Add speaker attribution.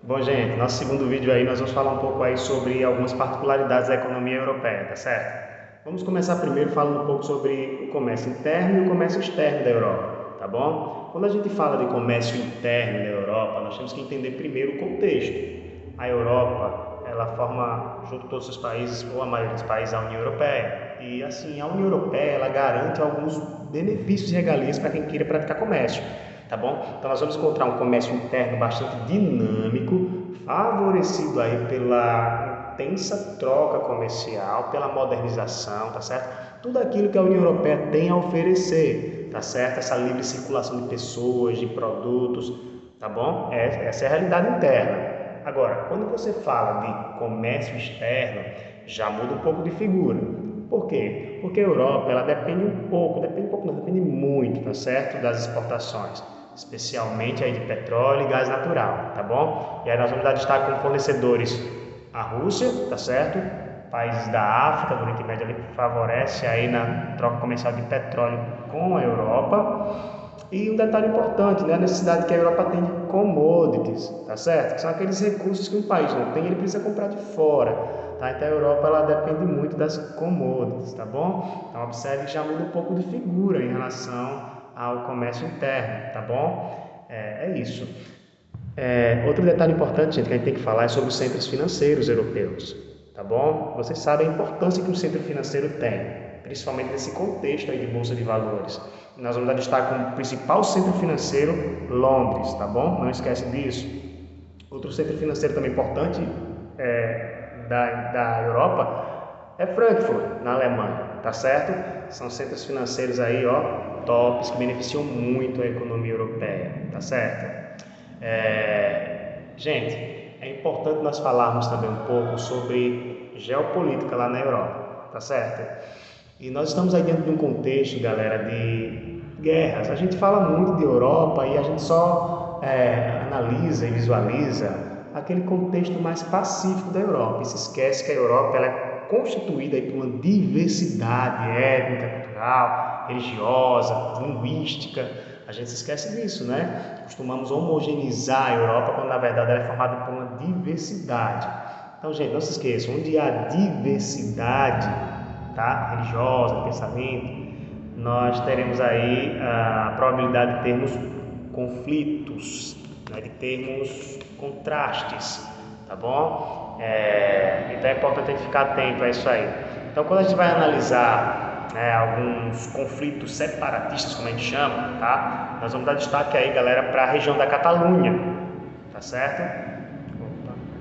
Speaker 1: Bom, gente, nosso segundo vídeo aí nós vamos falar um pouco aí sobre algumas particularidades da economia europeia, tá certo? Vamos começar primeiro falando um pouco sobre o comércio interno e o comércio externo da Europa, tá bom? Quando a gente fala de comércio interno da Europa, nós temos que entender primeiro o contexto. A Europa, ela forma, junto com todos os países, ou a maioria dos países, a União Europeia. E assim, a União Europeia, ela garante alguns benefícios e regalias para quem queira praticar comércio. Tá bom? Então nós vamos encontrar um comércio interno bastante dinâmico, favorecido aí pela intensa troca comercial, pela modernização, tá certo? Tudo aquilo que a União Europeia tem a oferecer, tá certo? Essa livre circulação de pessoas, de produtos, tá bom? Essa é a realidade interna. Agora, quando você fala de comércio externo, já muda um pouco de figura. Por quê? Porque a Europa, ela depende muito, tá certo? Das exportações, especialmente aí de petróleo e gás natural, tá bom? E aí nós vamos dar destaque como fornecedores a Rússia, tá certo? Países da África, do Oriente Médio ali, que favorece aí na troca comercial de petróleo com a Europa. E um detalhe importante, né? A necessidade que a Europa tem de commodities, tá certo? Que são aqueles recursos que um país não tem, ele precisa comprar de fora, tá? Então a Europa, ela depende muito das commodities, tá bom? Então observe que já muda um pouco de figura em relação ao comércio interno, tá bom? É isso. Outro detalhe importante, gente, que a gente tem que falar é sobre os centros financeiros europeus, tá bom? Vocês sabem a importância que um centro financeiro tem, principalmente nesse contexto aí de bolsa de valores. Nós vamos dar destaque como principal centro financeiro Londres, tá bom? Não esquece disso. Outro centro financeiro também importante da Europa é Frankfurt, na Alemanha, tá certo? São centros financeiros aí, ó, tops, que beneficiam muito a economia europeia, tá certo? Gente, é importante nós falarmos também um pouco sobre geopolítica lá na Europa, tá certo? E nós estamos aí dentro de um contexto, galera, de guerras. A gente fala muito de Europa e a gente só analisa e visualiza aquele contexto mais pacífico da Europa. E se esquece que a Europa ela é constituída aí por uma diversidade étnica, cultural, religiosa, linguística. A gente se esquece disso, né? Costumamos homogeneizar a Europa quando na verdade ela é formada por uma diversidade. Então, gente, não se esqueçam, onde há diversidade, tá, religiosa, pensamento, nós teremos aí a probabilidade de termos conflitos, né, de termos contrastes, tá bom? Então é importante a gente ficar atento a isso aí. Então, quando a gente vai analisar alguns conflitos separatistas, como a gente chama, tá? Nós vamos dar destaque aí, galera, para a região da Catalunha, tá certo?